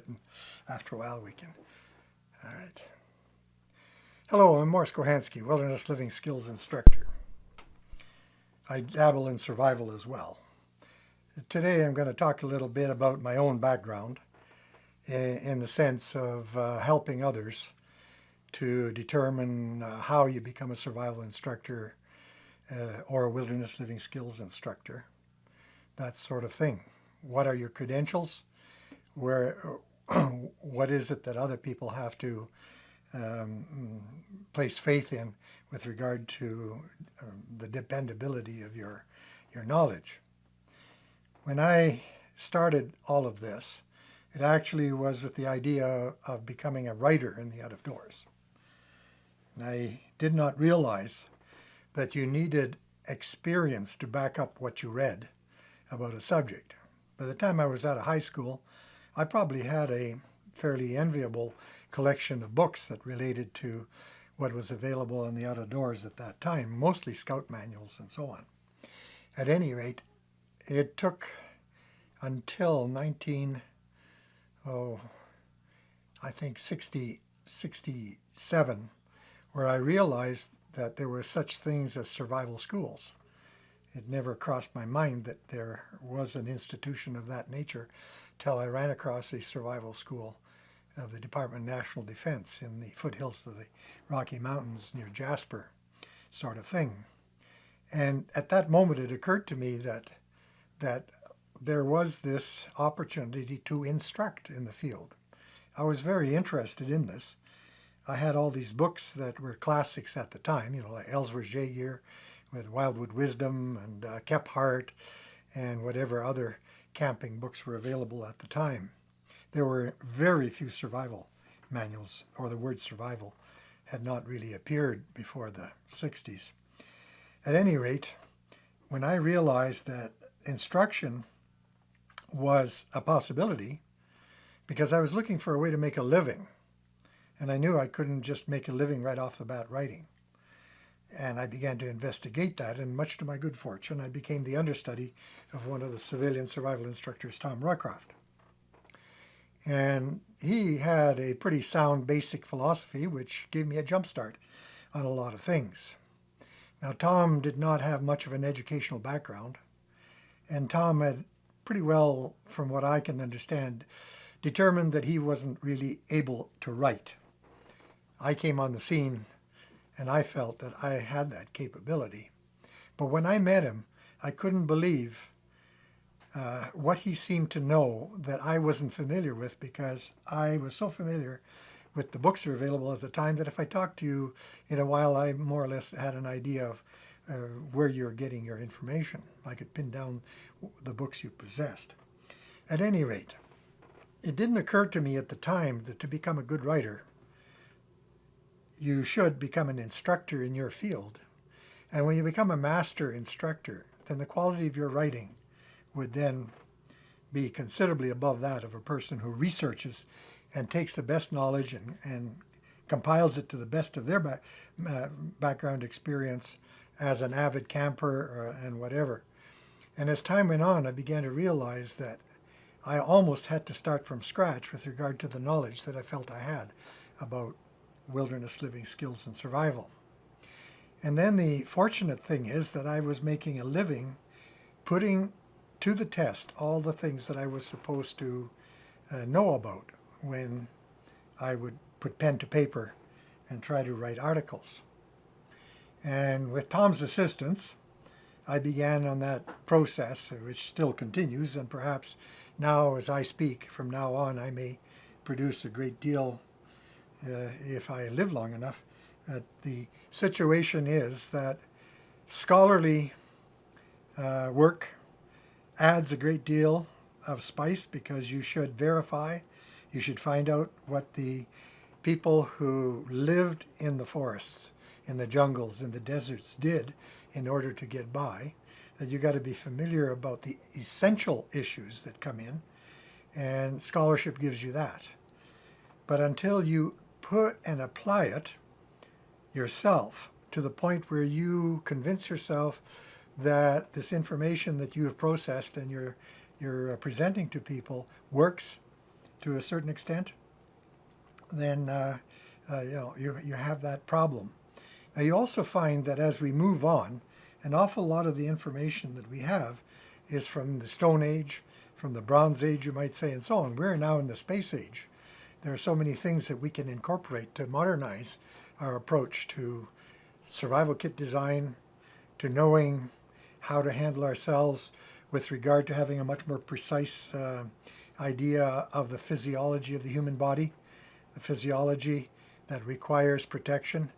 And after a while we can. All right. Hello, I'm Morris Kochanski, Wilderness Living Skills Instructor. I dabble in survival as well. Today I'm going to talk a little bit about my own background in the sense of helping others to determine how you become a survival instructor or a wilderness living skills instructor, that sort of thing. What are your credentials? What is it that other people have to place faith in with regard to the dependability of your knowledge? When I started all of this, it actually was with the idea of becoming a writer in the out of doors. And I did not realize that you needed experience to back up what you read about a subject. By the time I was out of high school, I probably had a fairly enviable collection of books that related to what was available in the out of doors at that time, mostly scout manuals and so on. At any rate, it took until 67, where I realized that there were such things as survival schools. It never crossed my mind that there was an institution of that nature till I ran across a survival school of the Department of National Defense in the foothills of the Rocky Mountains near Jasper, sort of thing. And at that moment it occurred to me that there was this opportunity to instruct in the field. I was very interested in this. I had all these books that were classics at the time, like Ellsworth Jaeger with Wildwood Wisdom and Kephart and whatever other camping books were available at the time. There were very few survival manuals, or the word survival had not really appeared before the 60s. At any rate, when I realized that instruction was a possibility, because I was looking for a way to make a living, and I knew I couldn't just make a living right off the bat writing. And I began to investigate that, and much to my good fortune, I became the understudy of one of the civilian survival instructors, Tom Roycroft. And he had a pretty sound basic philosophy, which gave me a jump start on a lot of things. Now, Tom did not have much of an educational background, and Tom had pretty well, from what I can understand, determined that he wasn't really able to write. I came on the scene and I felt that I had that capability. But when I met him, I couldn't believe what he seemed to know that I wasn't familiar with, because I was so familiar with the books that were available at the time that if I talked to you in a while, I more or less had an idea of where you're getting your information. I could pin down the books you possessed. At any rate, it didn't occur to me at the time that to become a good writer, you should become an instructor in your field. And when you become a master instructor, then the quality of your writing would then be considerably above that of a person who researches and takes the best knowledge and compiles it to the best of their background experience as an avid camper and whatever. And as time went on, I began to realize that I almost had to start from scratch with regard to the knowledge that I felt I had about wilderness living skills and survival. And then the fortunate thing is that I was making a living putting to the test all the things that I was supposed to know about when I would put pen to paper and try to write articles. And with Tom's assistance, I began on that process, which still continues, and perhaps now as I speak from now on, I may produce a great deal if I live long enough. The situation is that scholarly work adds a great deal of spice, because you should verify, you should find out what the people who lived in the forests, in the jungles, in the deserts did in order to get by, that you got to be familiar about the essential issues that come in, and scholarship gives you that. But until you put and apply it yourself to the point where you convince yourself that this information that you have processed and you're presenting to people works to a certain extent, then you have that problem. Now you also find that as we move on, an awful lot of the information that we have is from the Stone Age, from the Bronze Age, you might say, and so on. We're now in the Space Age. There are so many things that we can incorporate to modernize our approach to survival kit design, to knowing how to handle ourselves with regard to having a much more precise idea of the physiology of the human body, the physiology that requires protection,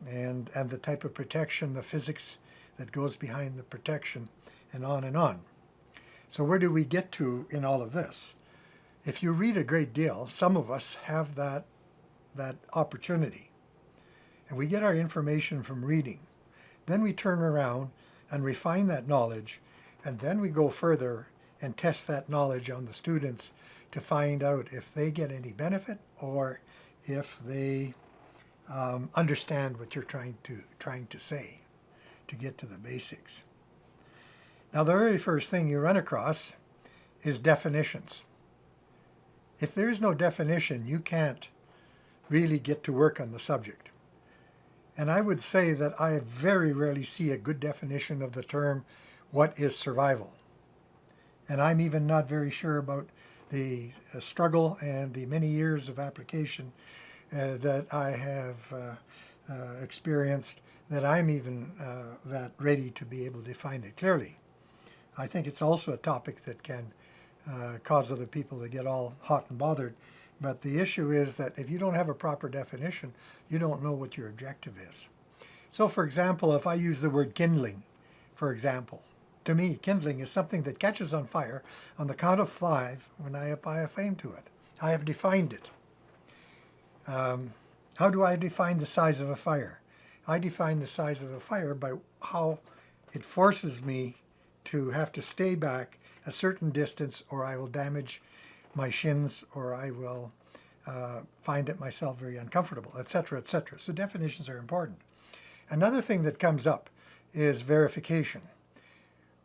and the type of protection, the physics that goes behind the protection, and on and on. So where do we get to in all of this? If you read a great deal, some of us have that opportunity. And we get our information from reading. Then we turn around and refine that knowledge, and then we go further and test that knowledge on the students to find out if they get any benefit or if they understand what you're trying to say, to get to the basics. Now, the very first thing you run across is definitions. If there is no definition, you can't really get to work on the subject. And I would say that I very rarely see a good definition of the term, what is survival? And I'm even not very sure about the struggle and the many years of application that I have experienced, that I'm even that ready to be able to define it clearly. I think it's also a topic that can cause other people to get all hot and bothered. But the issue is that if you don't have a proper definition, you don't know what your objective is. So, for example, if I use the word kindling, for example, to me, kindling is something that catches on fire on the count of 5 when I apply a flame to it. I have defined it. How do I define the size of a fire? I define the size of a fire by how it forces me to have to stay back a certain distance, or I will damage my shins, or I will find it myself very uncomfortable, etc., etc. So definitions are important. Another thing that comes up is verification.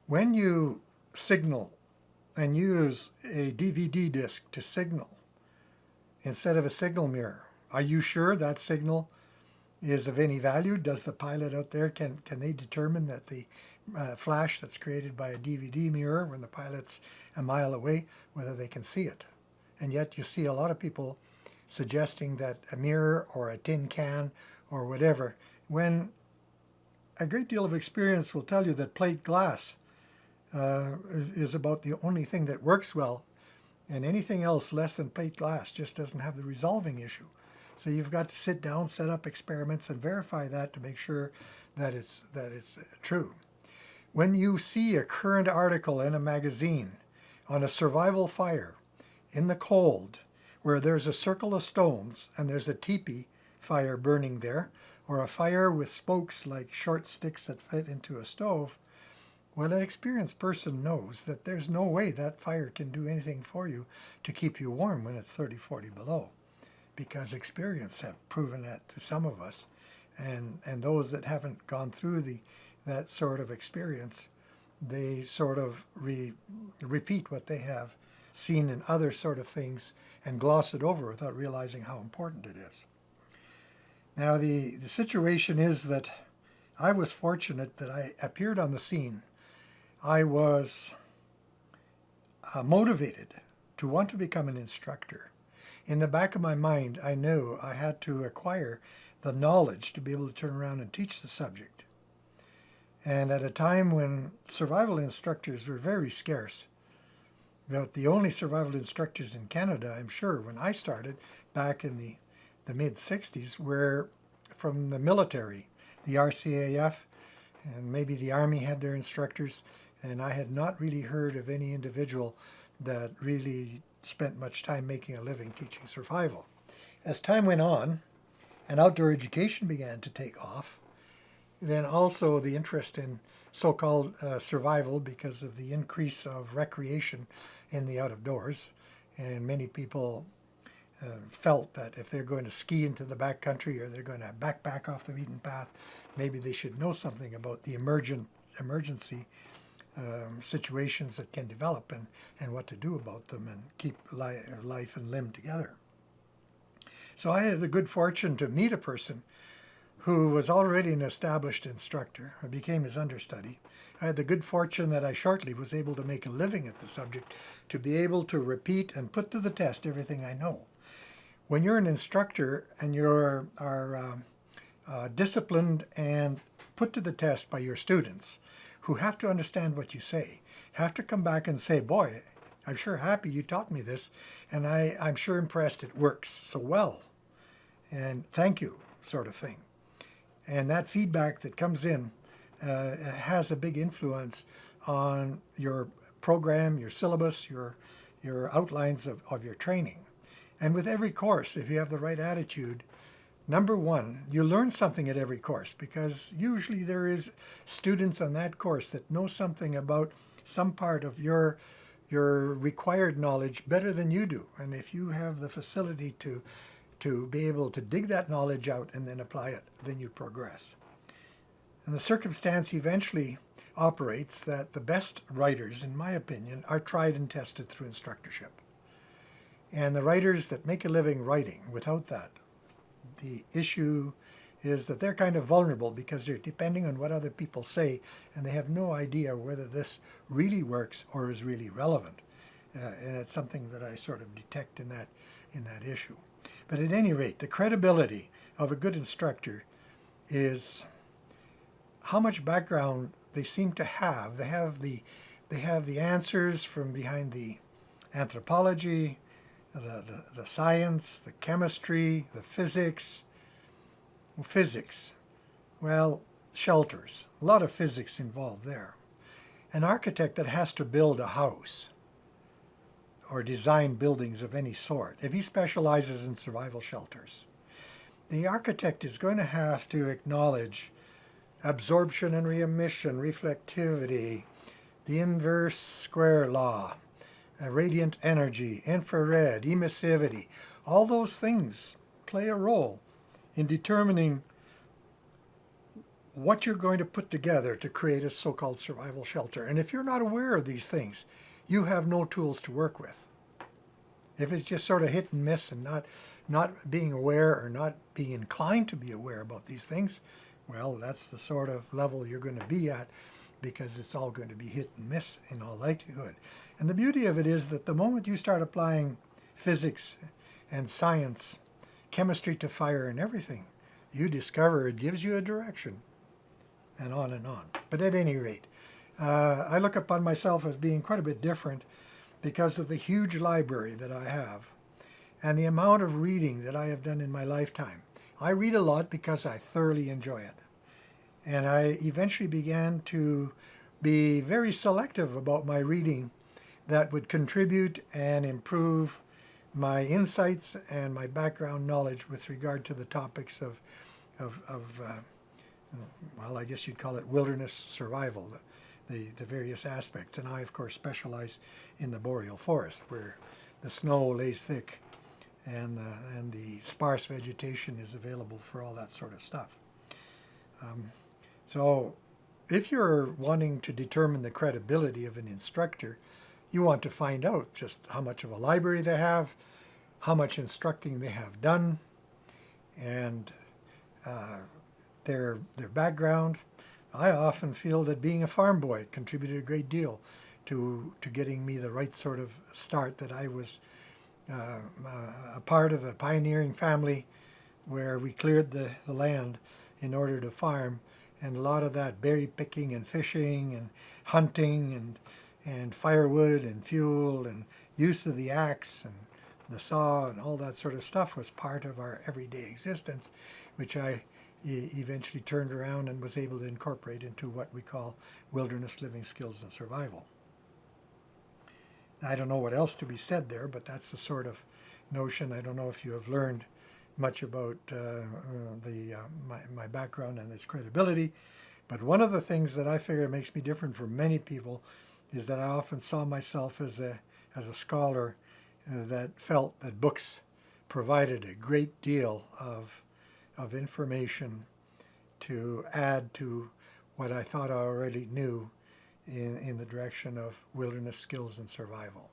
When you signal and use a DVD disc to signal instead of a signal mirror, are you sure that signal is of any value? Does the pilot out there, can they determine that the flash that's created by a DVD mirror when the pilot's a mile away, whether they can see it? And yet you see a lot of people suggesting that a mirror or a tin can or whatever, when a great deal of experience will tell you that plate glass is about the only thing that works well, and anything else less than plate glass just doesn't have the resolving issue. So you've got to sit down, set up experiments, and verify that to make sure that it's true. When you see a current article in a magazine on a survival fire in the cold, where there's a circle of stones and there's a teepee fire burning there, or a fire with spokes like short sticks that fit into a stove, well, an experienced person knows that there's no way that fire can do anything for you to keep you warm when it's 30, 40 below, because experience have proven that to some of us, and those that haven't gone through that sort of experience, they sort of repeat what they have seen in other sort of things and gloss it over without realizing how important it is. Now, the situation is that I was fortunate that I appeared on the scene. I was motivated to want to become an instructor. In the back of my mind, I knew I had to acquire the knowledge to be able to turn around and teach the subject. And at a time when survival instructors were very scarce, about the only survival instructors in Canada, I'm sure, when I started back in the mid-60s, were from the military, the RCAF, and maybe the Army had their instructors, and I had not really heard of any individual that really spent much time making a living teaching survival. As time went on and outdoor education began to take off, then also the interest in so-called survival, because of the increase of recreation in the out of doors, and many people felt that if they're going to ski into the backcountry or they're going to backpack off the beaten path, maybe they should know something about the emergency situations that can develop and what to do about them and keep life and limb together. So I had the good fortune to meet a person who was already an established instructor. I became his understudy. I had the good fortune that I shortly was able to make a living at the subject, to be able to repeat and put to the test everything I know. When you're an instructor and you're disciplined and put to the test by your students, who have to understand what you say, have to come back and say, boy, I'm sure happy you taught me this, and I'm sure impressed it works so well, and thank you, sort of thing. And that feedback that comes in has a big influence on your program, your syllabus, your outlines of your training. And with every course, if you have the right attitude, number one, you learn something at every course, because usually there is students on that course that know something about some part of your required knowledge better than you do. And if you have the facility to be able to dig that knowledge out and then apply it, then you progress. And the circumstance eventually operates that the best writers, in my opinion, are tried and tested through instructorship. And the writers that make a living writing without that, the issue is that they're kind of vulnerable because they're depending on what other people say, and they have no idea whether this really works or is really relevant. And it's something that I sort of detect in that issue. But at any rate, the credibility of a good instructor is how much background they seem to have. They have the answers from behind the anthropology, the science, the chemistry, the physics. Well, shelters, a lot of physics involved there. An architect that has to build a house or design buildings of any sort, if he specializes in survival shelters, the architect is going to have to acknowledge absorption and re-emission, reflectivity, the inverse square law, radiant energy, infrared, emissivity. All those things play a role in determining what you're going to put together to create a so-called survival shelter. And if you're not aware of these things, you have no tools to work with. If it's just sort of hit and miss and not being aware or not being inclined to be aware about these things, well, that's the sort of level you're going to be at, because it's all going to be hit and miss in all likelihood. And the beauty of it is that the moment you start applying physics and science, chemistry to fire and everything, you discover it gives you a direction, and on and on. But at any rate, I look upon myself as being quite a bit different because of the huge library that I have and the amount of reading that I have done in my lifetime. I read a lot because I thoroughly enjoy it. And I eventually began to be very selective about my reading that would contribute and improve my insights and my background knowledge with regard to the topics of well, I guess you'd call it wilderness survival, the various aspects. And I, of course, specialize in the boreal forest, where the snow lays thick and the sparse vegetation is available for all that sort of stuff. So if you're wanting to determine the credibility of an instructor, you want to find out just how much of a library they have, how much instructing they have done, and their background. I often feel that being a farm boy contributed a great deal to getting me the right sort of start, that I was a part of a pioneering family where we cleared the land in order to farm, and a lot of that berry picking and fishing and hunting and firewood and fuel and use of the axe and the saw and all that sort of stuff was part of our everyday existence, which I eventually turned around and was able to incorporate into what we call wilderness living skills and survival. I don't know what else to be said there, but that's the sort of notion. I don't know if you have learned much about my background and its credibility, but one of the things that I figure makes me different from many people is that I often saw myself as a scholar that felt that books provided a great deal of information to add to what I thought I already knew in the direction of wilderness skills and survival.